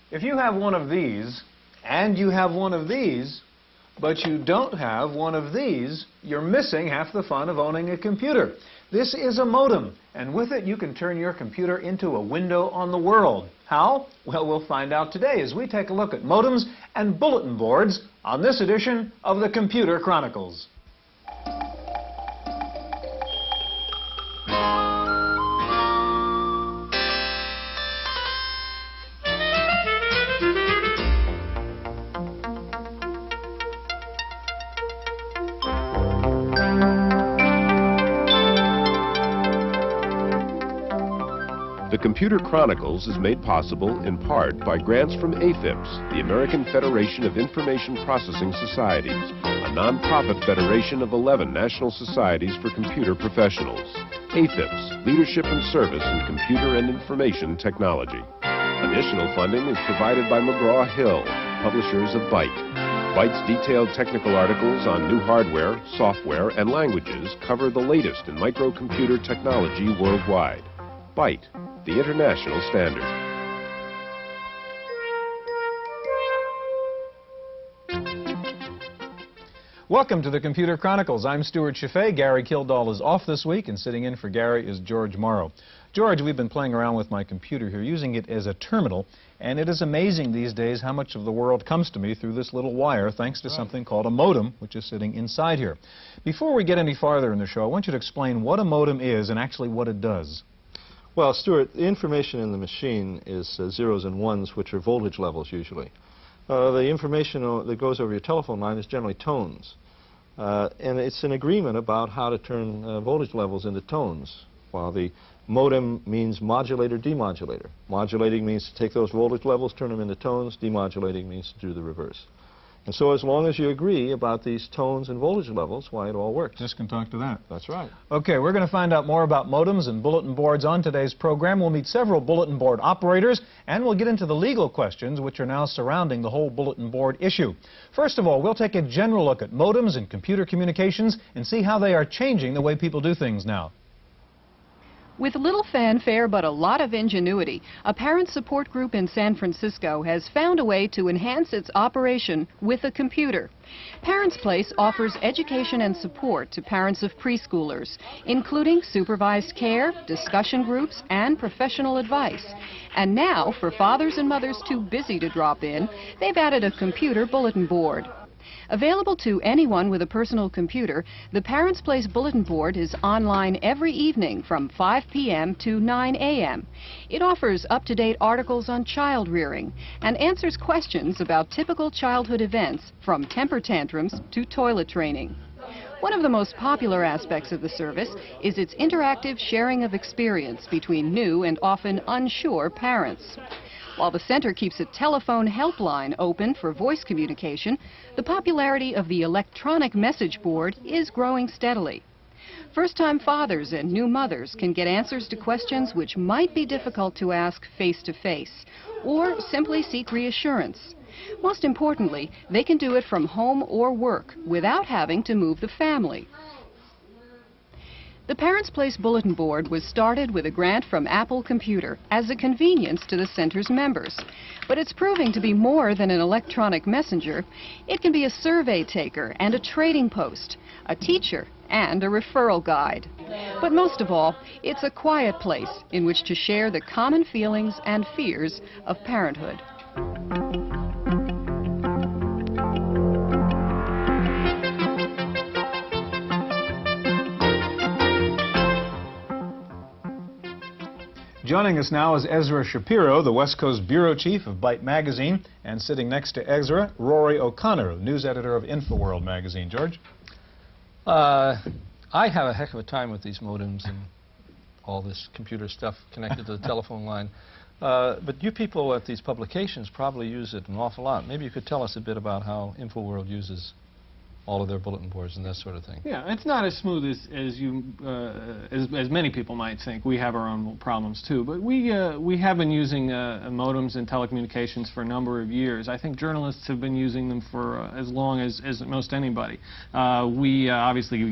If you have one of these, and you have one of these, but you don't have one of these, you're missing half the fun of owning a computer. This is a modem, and with it you can turn your computer into a window on the world. How? Well, we'll find out today as we take a look at modems and bulletin boards on this edition of the Computer Chronicles. The Computer Chronicles is made possible in part by grants from AFIPS, the American Federation of Information Processing Societies, a non-profit federation of 11 national societies for computer professionals. AFIPS, Leadership and Service in Computer and Information Technology. Additional funding is provided by McGraw-Hill, publishers of Byte. Byte's detailed technical articles on new hardware, software, and languages cover the latest in microcomputer technology worldwide. Byte, the international standard. Welcome to the Computer Chronicles. I'm Stuart Chaffee. Gary Kildall is off this week, and sitting in for Gary is George Morrow. George, we've been playing around with my computer here, using it as a terminal, and it is amazing these days how much of the world comes to me through this little wire, thanks to something called a modem, which is sitting inside here. Before we get any farther in the show, I want you to explain what a modem is and actually what it does. Well, Stuart, the information in the machine is zeros and ones, which are voltage levels usually. The information that goes over your telephone line is generally tones. And it's an agreement about how to turn voltage levels into tones, while the modem means modulator, demodulator. Modulating means to take those voltage levels, turn them into tones. Demodulating means to do the reverse. And so as long as you agree about these tones and voltage levels, why, it all works. Just can talk to that. That's right. Okay, we're going to find out more about modems and bulletin boards on today's program. We'll meet several bulletin board operators, and we'll get into the legal questions which are now surrounding the whole bulletin board issue. First of all, we'll take a general look at modems and computer communications and see how they are changing the way people do things now. With little fanfare but a lot of ingenuity, a parent support group in San Francisco has found a way to enhance its operation with a computer. Parents Place offers education and support to parents of preschoolers, including supervised care, discussion groups, and professional advice. And now, for fathers and mothers too busy to drop in, they've added a computer bulletin board. Available to anyone with a personal computer, the Parents Place bulletin board is online every evening from 5 p.m. to 9 a.m. It offers up-to-date articles on child rearing and answers questions about typical childhood events, from temper tantrums to toilet training. One of the most popular aspects of the service is its interactive sharing of experience between new and often unsure parents. While the center keeps a telephone helpline open for voice communication, the popularity of the electronic message board is growing steadily. First-time fathers and new mothers can get answers to questions which might be difficult to ask face-to-face, or simply seek reassurance. Most importantly, they can do it from home or work without having to move the family. The Parents Place bulletin board was started with a grant from Apple Computer as a convenience to the center's members. But it's proving to be more than an electronic messenger. It can be a survey taker and a trading post, a teacher and a referral guide. But most of all, it's a quiet place in which to share the common feelings and fears of parenthood. Joining us now is Ezra Shapiro, the West Coast Bureau Chief of Byte Magazine, and sitting next to Ezra, Rory O'Connor, news editor of InfoWorld magazine. George? I have a heck of a time with these modems and all this computer stuff connected to the telephone line. But you people at these publications probably use it an awful lot. Maybe you could tell us a bit about how InfoWorld uses all of their bulletin boards and that sort of thing. Yeah, it's not as smooth as many people might think. We have our own problems too, but we have been using modems and telecommunications for a number of years. I think journalists have been using them for as long as most anybody. We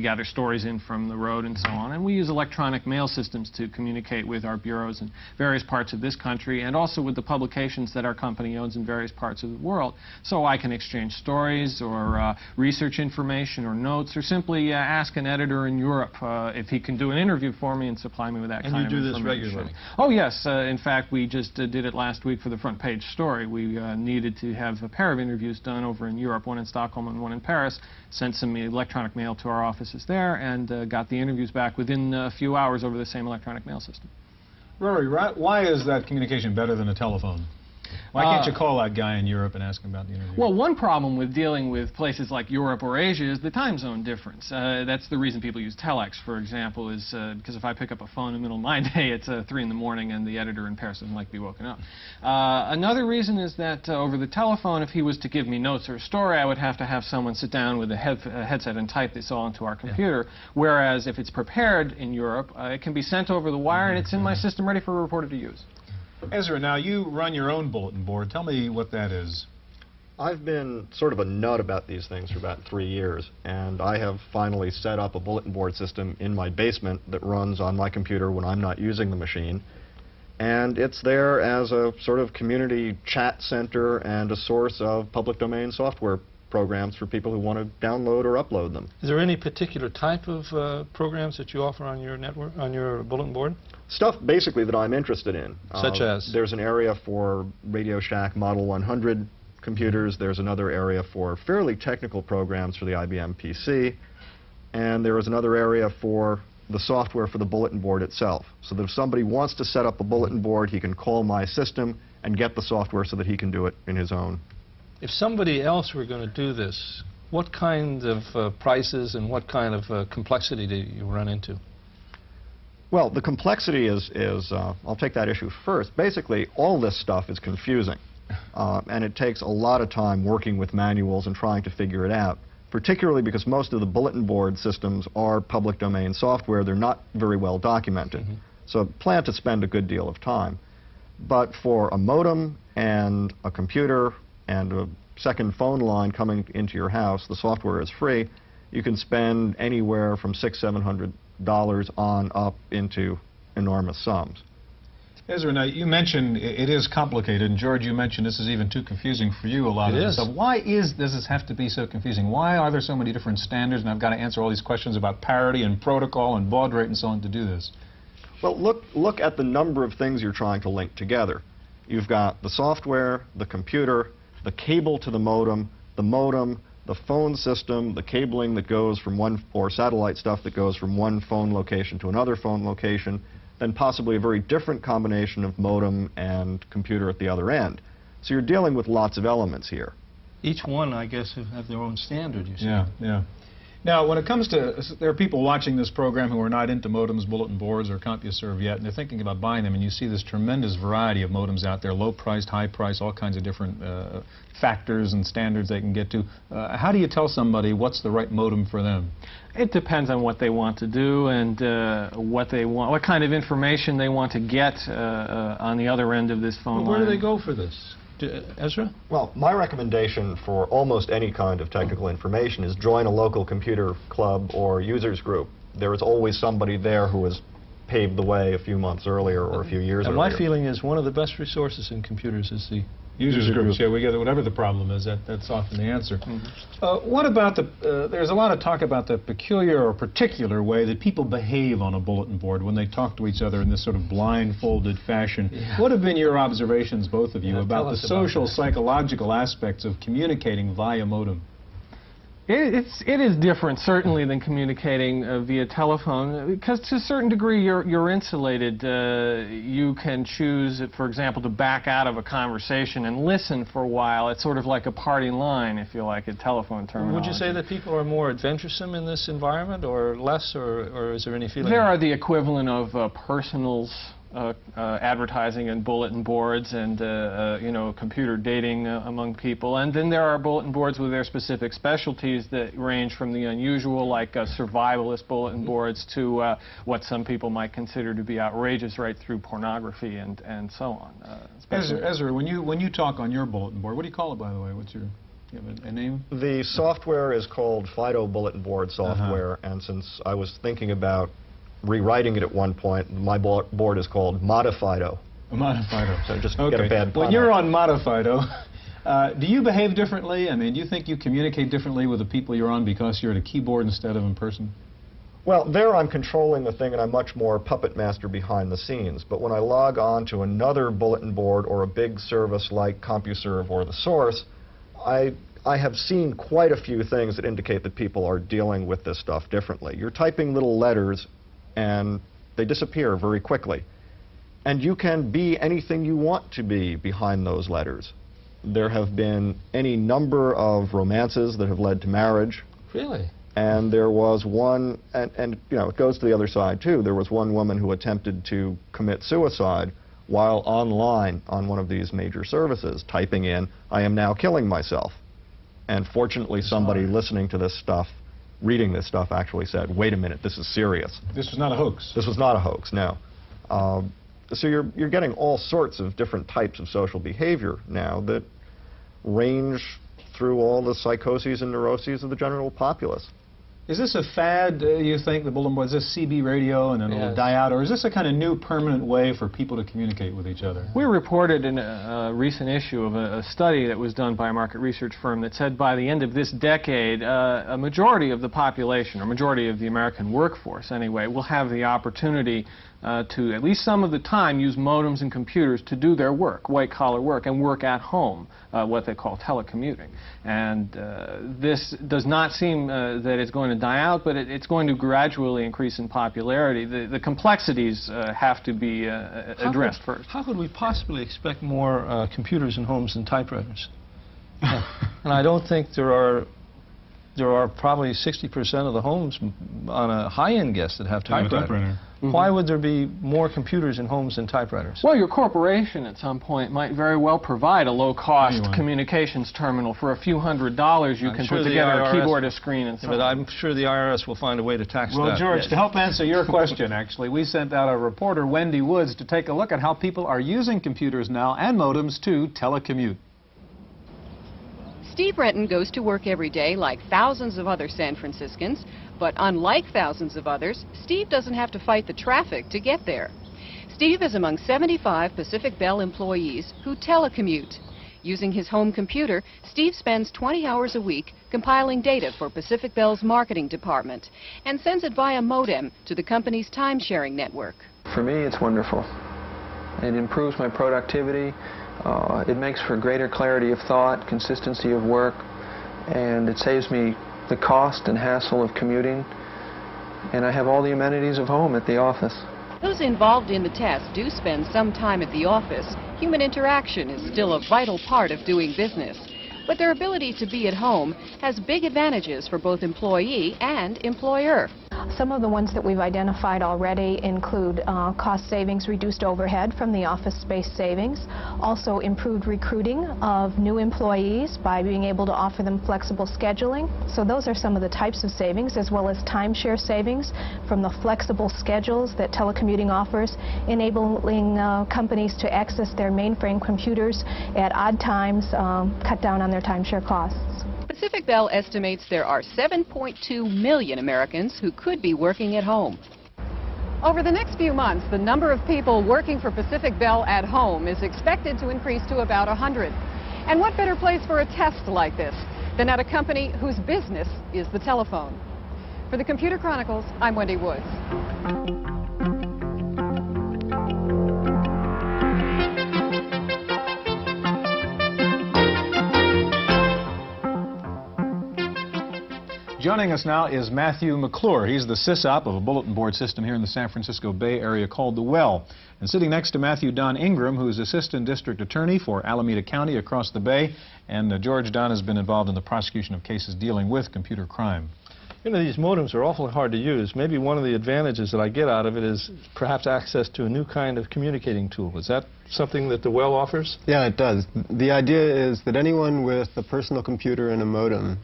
gather stories in from the road and so on, and we use electronic mail systems to communicate with our bureaus in various parts of this country and also with the publications that our company owns in various parts of the world. So I can exchange stories or research information or notes, or simply ask an editor in Europe if he can do an interview for me and supply me with that kind of information. And you do this regularly? Oh yes, in fact we just did it last week for the front page story. We needed to have a pair of interviews done over in Europe, one in Stockholm and one in Paris, sent some electronic mail to our offices there, and got the interviews back within a few hours over the same electronic mail system. Rory, why is that communication better than a telephone? Why can't you call that guy in Europe and ask him about the interview? Well, one problem with dealing with places like Europe or Asia is the time zone difference. That's the reason people use telex, for example, is because if I pick up a phone in the middle of my day, it's 3 in the morning and the editor in Paris doesn't like to be woken up. Another reason is that over the telephone, if he was to give me notes or a story, I would have to have someone sit down with a headset and type this all into our computer, whereas if it's prepared in Europe, it can be sent over the wire and it's in my system ready for a reporter to use. Ezra, now you run your own bulletin board. Tell me what that is. I've been sort of a nut about these things for about 3 years, and I have finally set up a bulletin board system in my basement that runs on my computer when I'm not using the machine. And it's there as a sort of community chat center and a source of public domain software programs for people who want to download or upload them. Is there any particular type of programs that you offer on your network, on your bulletin board? Stuff basically that I'm interested in. Such as? There's an area for Radio Shack Model 100 computers. There's another area for fairly technical programs for the IBM PC. And there is another area for the software for the bulletin board itself. So that if somebody wants to set up a bulletin board, he can call my system and get the software so that he can do it in his own. If somebody else were going to do this, what kind of prices and what kind of complexity do you run into? Well, the complexity is I'll take that issue first. Basically, all this stuff is confusing, and it takes a lot of time working with manuals and trying to figure it out, particularly because most of the bulletin board systems are public domain software. They're not very well documented. So plan to spend a good deal of time. But for a modem and a computer and a second phone line coming into your house, the software is free. You can spend anywhere from $600–700 on up into enormous sums. Ezra, now you mentioned it is complicated, and George, you mentioned this is even too confusing for you, a lot of this stuff. Why does this have to be so confusing? Why are there so many different standards, and I've got to answer all these questions about parity and protocol and baud rate and so on to do this? Well, look at the number of things you're trying to link together. You've got the software, the computer, the cable to the modem, the phone system, the cabling that goes from one, or satellite stuff that goes from one phone location to another phone location, then possibly a very different combination of modem and computer at the other end. So you're dealing with lots of elements here. Each one, I guess, have their own standard, you see. Yeah. Now, when it comes to, there are people watching this program who are not into modems, bulletin boards, or CompuServe yet, and they're thinking about buying them, and you see this tremendous variety of modems out there, low priced, high priced, all kinds of different factors and standards they can get to. How do you tell somebody what's the right modem for them? It depends on what they want to do and what kind of information they want to get on the other end of this phone line. Where do they go for this? Ezra? Well, my recommendation for almost any kind of technical information is join a local computer club or users group. There is always somebody there who has paved the way a few months earlier or a few years earlier. And my feeling is one of the best resources in computers is the Users groups, yeah, we get whatever the problem is, that's often the answer. What about there's a lot of talk about the peculiar or particular way that people behave on a bulletin board when they talk to each other in this sort of blindfolded fashion. Yeah. What have been your observations, both of you, about the social, psychological aspects of communicating via modem? It is different, certainly, than communicating via telephone, because to a certain degree you're insulated. You can choose, for example, to back out of a conversation and listen for a while. It's sort of like a party line, if you like, a telephone terminology. Would you say that people are more adventuresome in this environment, or less, or is there any feeling? There are the equivalent of personals. advertising and bulletin boards and you know, computer dating among people. And then there are bulletin boards with their specific specialties that range from the unusual, like survivalist bulletin boards, to what some people might consider to be outrageous, right through pornography and so on. Ezra, when you talk on your bulletin board, what do you call it, by the way? What's your... You have a name? The software is called Fido Bulletin Board software, and since I was thinking about rewriting it at one point, my board is called Modifido. Modifido. So just okay. get a bad pun. Well, you're on Modifido. Do you behave differently? I mean, do you think you communicate differently with the people you're on because you're at a keyboard instead of in person? Well, there I'm controlling the thing, and I'm much more puppet master behind the scenes. But when I log on to another bulletin board or a big service like CompuServe or The Source, I have seen quite a few things that indicate that people are dealing with this stuff differently. You're typing little letters, and they disappear very quickly. And you can be anything you want to be behind those letters. There have been any number of romances that have led to marriage. Really? And there was one, and you know, it goes to the other side too. There was one woman who attempted to commit suicide while online on one of these major services, typing in, "I am now killing myself." And fortunately, somebody listening to this stuff, reading this stuff, actually said, "Wait a minute, this is serious." This was not a hoax. This was not a hoax, no. So you're getting all sorts of different types of social behavior now that range through all the psychoses and neuroses of the general populace. Is this a fad, you think, the bulletin board? Is this CB radio and then it'll die out? Or is this a kind of new permanent way for people to communicate with each other? We reported in a recent issue of a study that was done by a market research firm that said by the end of this decade, a majority of the population, or majority of the American workforce anyway, will have the opportunity to, at least some of the time, use modems and computers to do their work, white-collar work, and work at home, what they call telecommuting. And this does not seem that it's going to die out, but it's going to gradually increase in popularity. The complexities have to be addressed first. How could we possibly expect more computers in homes than typewriters? And I don't think there are probably 60% of the homes on a high-end guest that have typewriters. Why would there be more computers in homes than typewriters? Well, your corporation at some point might very well provide a low-cost communications terminal. For a few $100s, you can put together a keyboard, a screen, and so on. But I'm sure the IRS will find a way to tax that. Well, George, to help answer your question, actually, we sent out a reporter, Wendy Woods, to take a look at how people are using computers now and modems to telecommute. Steve Renton goes to work every day like thousands of other San Franciscans, but unlike thousands of others, Steve doesn't have to fight the traffic to get there. Steve is among 75 Pacific Bell employees who telecommute. Using his home computer, Steve spends 20 hours a week compiling data for Pacific Bell's marketing department and sends it via modem to the company's time-sharing network. For me, it's wonderful. It improves my productivity. It makes for greater clarity of thought, consistency of work, and it saves me the cost and hassle of commuting, and I have all the amenities of home at the office. Those involved in the test do spend some time at the office. Human interaction is still a vital part of doing business, but their ability to be at home has big advantages for both employee and employer. Some of the ones that we've identified already include cost savings, reduced overhead from the office space savings, also improved recruiting of new employees by being able to offer them flexible scheduling. So those are some of the types of savings, as well as timeshare savings from the flexible schedules that telecommuting offers, enabling companies to access their mainframe computers at odd times, cut down on their timeshare costs. Pacific Bell estimates there are 7.2 million Americans who could be working at home. Over the next few months, the number of people working for Pacific Bell at home is expected to increase to about 100. And what better place for a test like this than at a company whose business is the telephone? For the Computer Chronicles, I'm Wendy Woods. Joining us now is Matthew McClure. He's the sysop of a bulletin board system here in the San Francisco Bay Area called The Well. And sitting next to Matthew, Don Ingram, who is Assistant District Attorney for Alameda County across the Bay. And George, Don has been involved in the prosecution of cases dealing with computer crime. You know, these modems are awfully hard to use. Maybe one of the advantages that I get out of it is perhaps access to a new kind of communicating tool. Is that something that the well offers? Yeah, it does. The idea is that anyone with a personal computer and a modem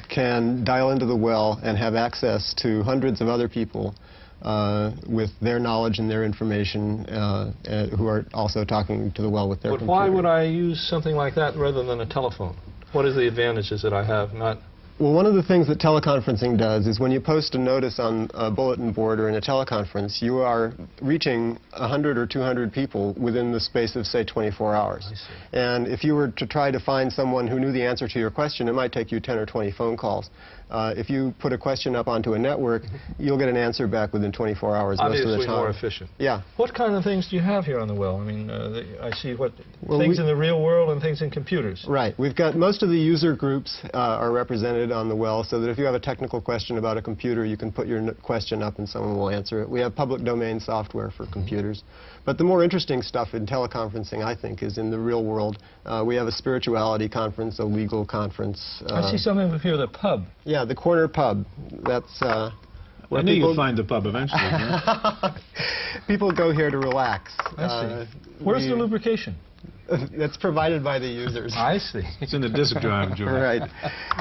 can dial into the well and have access to hundreds of other people with their knowledge and their information who are also talking to the well with their computer. But why would I use something like that rather than a telephone? What are the advantages that I have not... Well, one of the things that teleconferencing does is when you post a notice on a bulletin board or in a teleconference, you are reaching 100 or 200 people within the space of, say, 24 hours. I see. And if you were to try to find someone who knew the answer to your question, it might take you 10 or 20 phone calls. If you put a question up onto a network, you'll get an answer back within 24 hours most of the Obviously time. more efficient. Yeah. What kind of things do you have here on the well? I mean, I see Well, things in the real world and things in computers. Right. We've got most of the user groups are represented on the well, so that if you have a technical question about a computer, you can put your question up and someone will answer it. We have public domain software for computers. But the more interesting stuff in teleconferencing, I think, is in the real world. We have a spirituality conference, a legal conference. I see something over here, the pub. Yeah, the corner pub. That's where I knew you'd find the pub eventually. Yeah? People go here to relax. I see. Where's the lubrication? That's provided by the users. I see. It's in the disk drive, George. Right.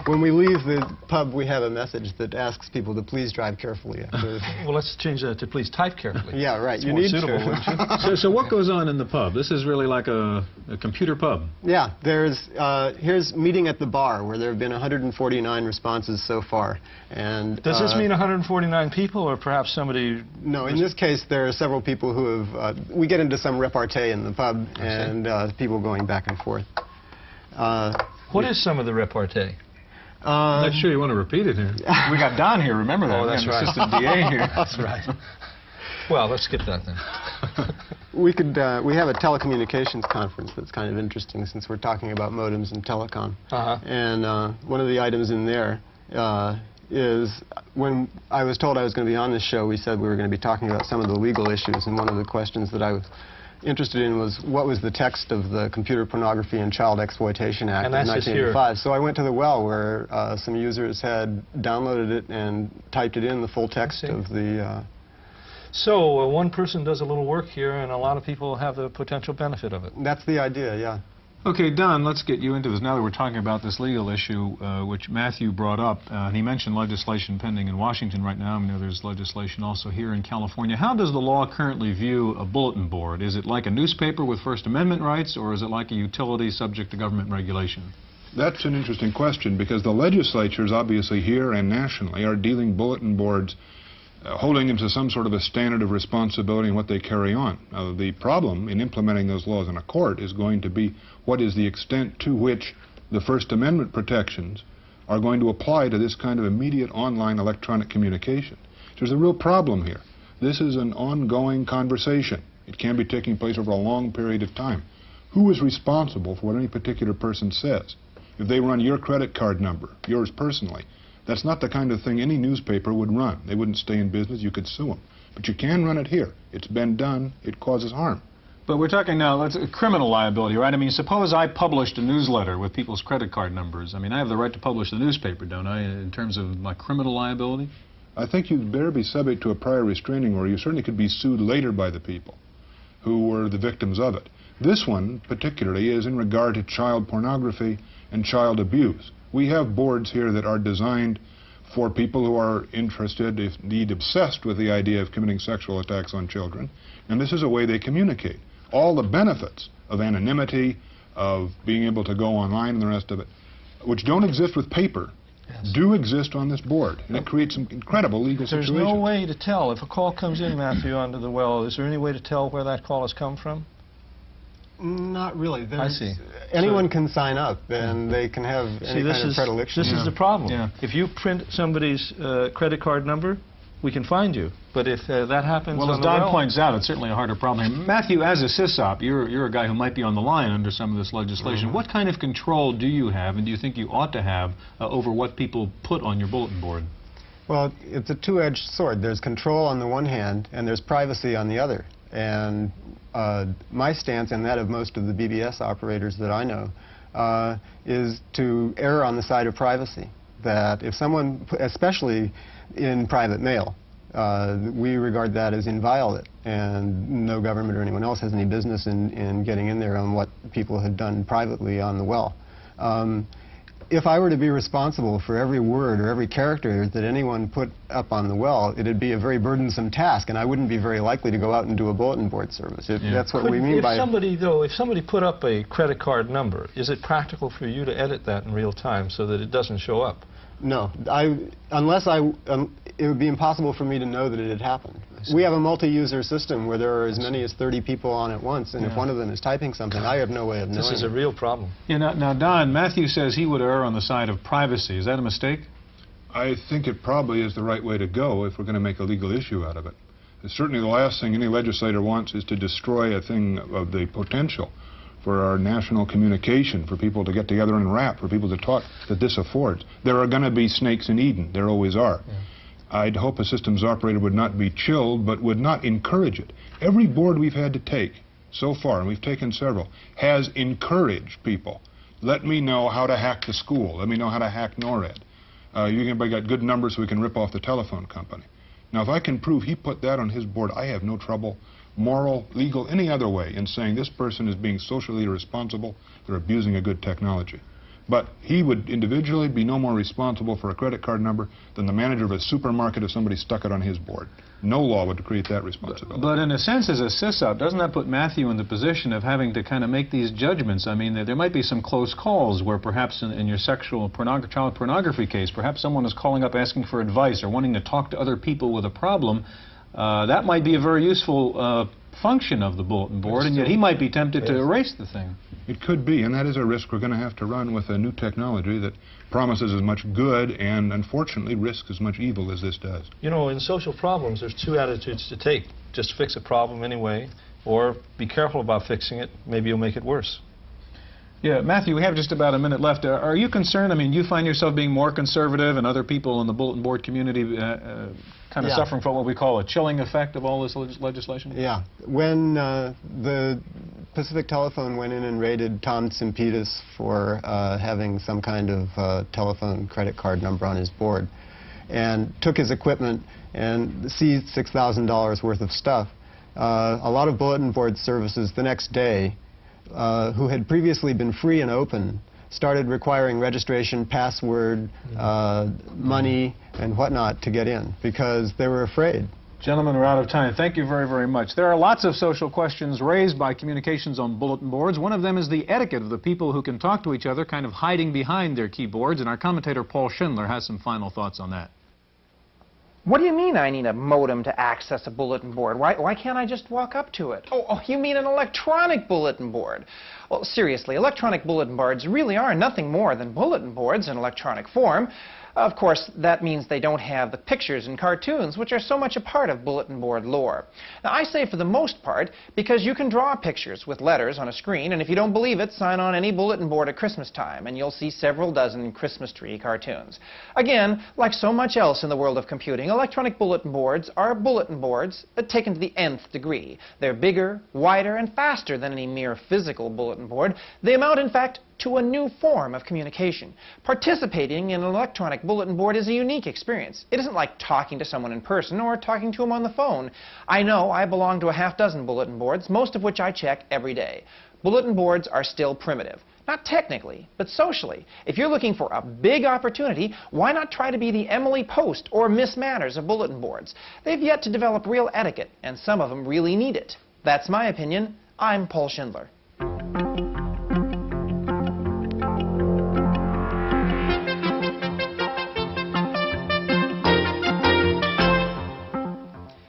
When we leave the pub, we have a message that asks people to please drive carefully. Well, let's change that to please type carefully. Yeah, right. It's you more need suitable, to. wouldn't you? So what goes on in the pub? This is really like a computer pub. Yeah, here's meeting at the bar, where there have been 149 responses so far. And does this mean 149 people, or perhaps somebody... No, in this case, there are several people who have... we get into some repartee in the pub, and people going back and forth. What is some of the repartee? I'm not sure you want to repeat it here. We got Don here, remember that? Oh, that's right. Assistant DA here. That's right. Well, let's skip that then. We have a telecommunications conference that's kind of interesting, since we're talking about modems and telecom. And one of the items in there is, when I was told I was going to be on this show, we said we were going to be talking about some of the legal issues, and one of the questions that I was interested in was, what was the text of the Computer Pornography and Child Exploitation Act of 1985. So I went to the well, where some users had downloaded it and typed it in, the full text of the... So one person does a little work here, and a lot of people have the potential benefit of it. That's the idea, yeah. Okay, Don, let's get you into this. Now that we're talking about this legal issue, which Matthew brought up, and he mentioned legislation pending in Washington right now. I know there's legislation also here in California. How does the law currently view a bulletin board? Is it like a newspaper with First Amendment rights, or is it like a utility subject to government regulation? That's an interesting question, because the legislatures, obviously here and nationally, are dealing bulletin boards, holding them to some sort of a standard of responsibility in what they carry on. Now, the problem in implementing those laws in a court is going to be what is the extent to which the First Amendment protections are going to apply to this kind of immediate online electronic communication. There's a real problem here. This is an ongoing conversation. It can be taking place over a long period of time. Who is responsible for what any particular person says? If they run your credit card number, yours personally, that's not the kind of thing any newspaper would run. They wouldn't stay in business. You could sue them. But you can run it here. It's been done. It causes harm. But we're talking now, criminal liability, right? I mean, suppose I published a newsletter with people's credit card numbers. I mean, I have the right to publish the newspaper, don't I, in terms of my criminal liability? I think you'd better be subject to a prior restraining order. You certainly could be sued later by the people who were the victims of it. This one, particularly, is in regard to child pornography and child abuse. We have boards here that are designed for people who are interested, if indeed obsessed with the idea of committing sexual attacks on children, and this is a way they communicate. All the benefits of anonymity, of being able to go online and the rest of it, which don't exist with paper, do exist on this board, and it creates some incredible legal situations. There's no way to tell. If a call comes in, Matthew, onto the well, is there any way to tell where that call has come from? Not really. I see. Anyone can sign up, and they can have any kind of predilection. This is the problem. Yeah. If you print somebody's credit card number, we can find you. But if that happens well, on as Don points out, it's certainly a harder problem. Matthew, as a CISOP, you're a guy who might be on the line under some of this legislation. What kind of control do you have, and do you think you ought to have, over what people put on your bulletin board? Well, it's a two-edged sword. There's control on the one hand, and there's privacy on the other. And my stance, and that of most of the BBS operators that I know, is to err on the side of privacy. that if someone, especially in private mail, we regard that as inviolate, and no government or anyone else has any business in getting in there on what people had done privately on the well. If I were to be responsible for every word or every character that anyone put up on the well, it would be a very burdensome task, and I wouldn't be very likely to go out and do a bulletin board service. That's what we mean by... If somebody put up a credit card number, is it practical for you to edit that in real time so that it doesn't show up? No. It would be impossible for me to know that it had happened. We have a multi-user system where there are as many as 30 people on at once, and if one of them is typing something, I have no way of knowing. This is a real problem. Yeah, now, Don, Matthew says he would err on the side of privacy. Is that a mistake? I think it probably is the right way to go if we're going to make a legal issue out of it. Certainly the last thing any legislator wants is to destroy a thing of the potential for our national communication, for people to get together and rap, for people to talk, that this affords. There are going to be snakes in Eden. There always are. Yeah. I'd hope a systems operator would not be chilled, but would not encourage it. Every board we've had to take so far, and we've taken several, has encouraged people. Let me know how to hack the school. Let me know how to hack NORAD. Everybody got good numbers so we can rip off the telephone company. Now, if I can prove he put that on his board, I have no trouble, moral, legal, any other way, in saying this person is being socially irresponsible, they're abusing a good technology. But he would individually be no more responsible for a credit card number than the manager of a supermarket if somebody stuck it on his board. No law would create that responsibility. But in a sense, as a sysop, doesn't that put Matthew in the position of having to kind of make these judgments? I mean, there might be some close calls where perhaps in your sexual child pornography case, perhaps someone is calling up asking for advice or wanting to talk to other people with a problem. That might be a very useful function of the bulletin board, and yet he might be tempted to erase the thing. It could be, and that is a risk we're going to have to run with a new technology that promises as much good and, unfortunately, risks as much evil as this does. You know, in social problems, there's two attitudes to take. Just fix a problem anyway, or be careful about fixing it. Maybe you'll make it worse. Yeah, Matthew, we have just about a minute left. Are you concerned? I mean, you find yourself being more conservative and other people in the bulletin board community kind of suffering from what we call a chilling effect of all this legislation? Yeah. When the Pacific Telephone went in and raided Tom Tsimpitas for having some kind of telephone credit card number on his board and took his equipment and seized $6,000 worth of stuff, a lot of bulletin board services the next day who had previously been free and open started requiring registration, password, money, and whatnot to get in because they were afraid. Gentlemen, we're out of time. Thank you very, very much. There are lots of social questions raised by communications on bulletin boards. One of them is the etiquette of the people who can talk to each other kind of hiding behind their keyboards, and our commentator Paul Schindler has some final thoughts on that. What do you mean I need a modem to access a bulletin board? Why can't I just walk up to it? Oh, you mean an electronic bulletin board? Well, seriously, electronic bulletin boards really are nothing more than bulletin boards in electronic form. Of course, that means they don't have the pictures and cartoons, which are so much a part of bulletin board lore. Now, I say for the most part because you can draw pictures with letters on a screen, and if you don't believe it, sign on any bulletin board at Christmas time, and you'll see several dozen Christmas tree cartoons. Again, like so much else in the world of computing, electronic bulletin boards are bulletin boards taken to the nth degree. They're bigger, wider, and faster than any mere physical bulletin board. They amount, in fact, to a new form of communication. Participating in an electronic bulletin board is a unique experience. It isn't like talking to someone in person or talking to them on the phone. I know I belong to a half-dozen bulletin boards, most of which I check every day. Bulletin boards are still primitive. Not technically, but socially. If you're looking for a big opportunity, why not try to be the Emily Post or Miss Manners of bulletin boards? They've yet to develop real etiquette, and some of them really need it. That's my opinion. I'm Paul Schindler.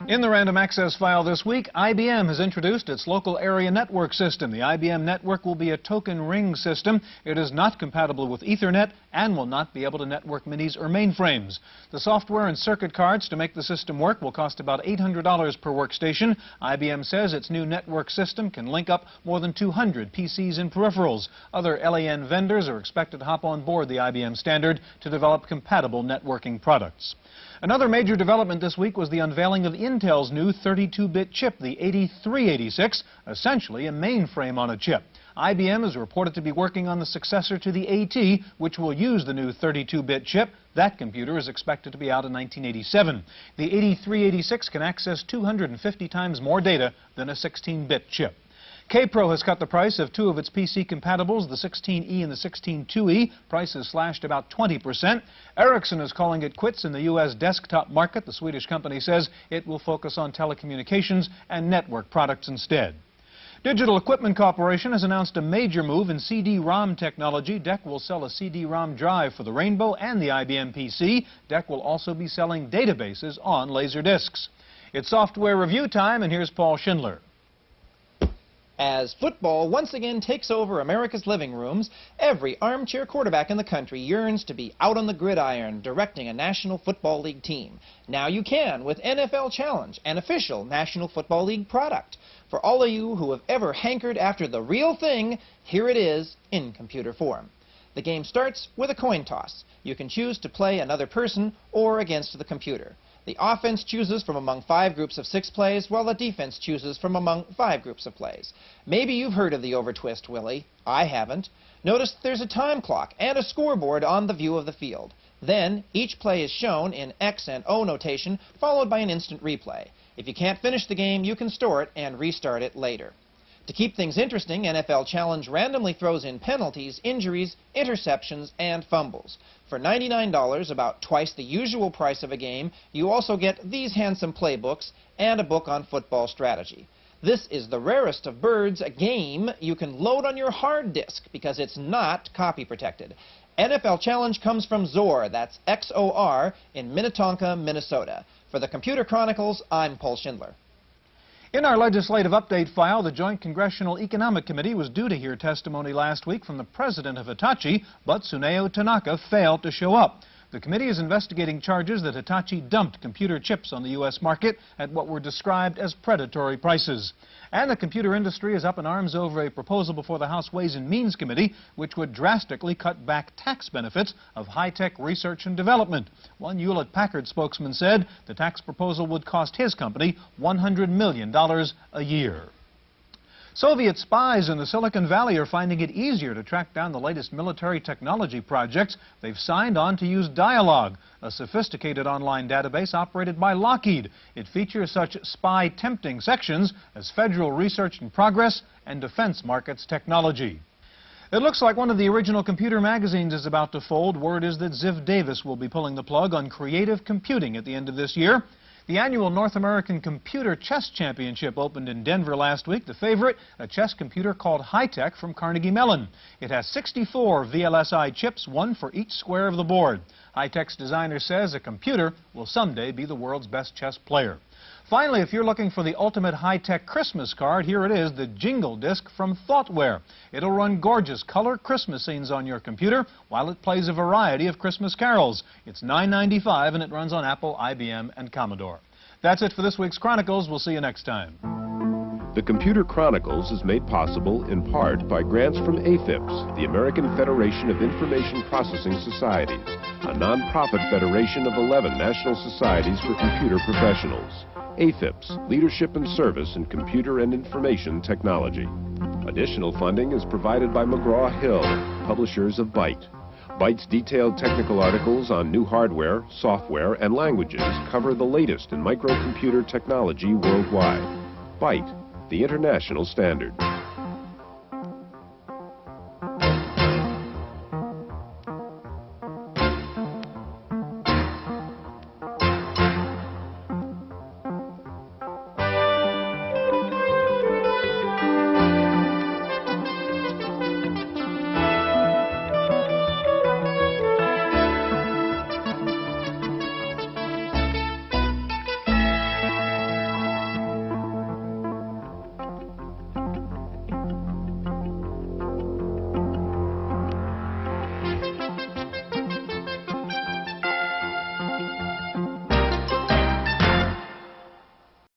In the Random Access File this week, IBM has introduced its local area network system. The IBM network will be a token ring system. It is not compatible with Ethernet and will not be able to network minis or mainframes. The software and circuit cards to make the system work will cost about $800 per workstation. IBM says its new network system can link up more than 200 PCs and peripherals. Other LAN vendors are expected to hop on board the IBM standard to develop compatible networking products. Another major development this week was the unveiling of Intel's new 32-bit chip, the 8386, essentially a mainframe on a chip. IBM is reported to be working on the successor to the AT, which will use the new 32-bit chip. That computer is expected to be out in 1987. The 8386 can access 250 times more data than a 16-bit chip. Kpro has cut the price of two of its PC compatibles, the 16E and the 16-2E. Prices slashed about 20%. Ericsson is calling it quits in the U.S. desktop market. The Swedish company says it will focus on telecommunications and network products instead. Digital Equipment Corporation has announced a major move in CD-ROM technology. DEC will sell a CD-ROM drive for the Rainbow and the IBM PC. DEC will also be selling databases on Laserdiscs. It's software review time, and here's Paul Schindler. As football once again takes over America's living rooms, every armchair quarterback in the country yearns to be out on the gridiron directing a National Football League team. Now you can with NFL Challenge, an official National Football League product. For all of you who have ever hankered after the real thing, here it is in computer form. The game starts with a coin toss. You can choose to play another person or against the computer. The offense chooses from among 5 groups of 6 plays, while the defense chooses from among 5 groups of plays. Maybe you've heard of the overtwist, Willie. I haven't. Notice there's a time clock and a scoreboard on the view of the field. Then, each play is shown in X and O notation, followed by an instant replay. If you can't finish the game, you can store it and restart it later. To keep things interesting, NFL Challenge randomly throws in penalties, injuries, interceptions, and fumbles. For $99, about twice the usual price of a game, you also get these handsome playbooks and a book on football strategy. This is the rarest of birds, a game you can load on your hard disk because it's not copy protected. NFL Challenge comes from Zor, that's X-O-R, in Minnetonka, Minnesota. For the Computer Chronicles, I'm Paul Schindler. In our legislative update file, the Joint Congressional Economic Committee was due to hear testimony last week from the president of Hitachi, but Tsuneo Tanaka failed to show up. The committee is investigating charges that Hitachi dumped computer chips on the U.S. market at what were described as predatory prices. And the computer industry is up in arms over a proposal before the House Ways and Means Committee, which would drastically cut back tax benefits of high-tech research and development. One Hewlett-Packard spokesman said the tax proposal would cost his company $100 million a year. Soviet spies in the Silicon Valley are finding it easier to track down the latest military technology projects. They've signed on to use Dialog, a sophisticated online database operated by Lockheed. It features such spy-tempting sections as Federal Research in Progress and Defense Markets Technology. It looks like one of the original computer magazines is about to fold. Word is that Ziff Davis will be pulling the plug on creative computing at the end of this year. The annual North American Computer Chess Championship opened in Denver last week. The favorite, a chess computer called High-Tech from Carnegie Mellon. It has 64 VLSI chips, one for each square of the board. High-Tech's designer says a computer will someday be the world's best chess player. Finally, if you're looking for the ultimate high-tech Christmas card, here it is, the Jingle Disc from Thoughtware. It'll run gorgeous color Christmas scenes on your computer while it plays a variety of Christmas carols. It's $9.95 and it runs on Apple, IBM, and Commodore. That's it for this week's Chronicles. We'll see you next time. The Computer Chronicles is made possible in part by grants from AFIPS, the American Federation of Information Processing Societies, a nonprofit federation of 11 national societies for computer professionals. AFIPS, Leadership and Service in Computer and Information Technology. Additional funding is provided by McGraw-Hill, publishers of Byte. Byte's detailed technical articles on new hardware, software, and languages cover the latest in microcomputer technology worldwide. Byte, the international standard.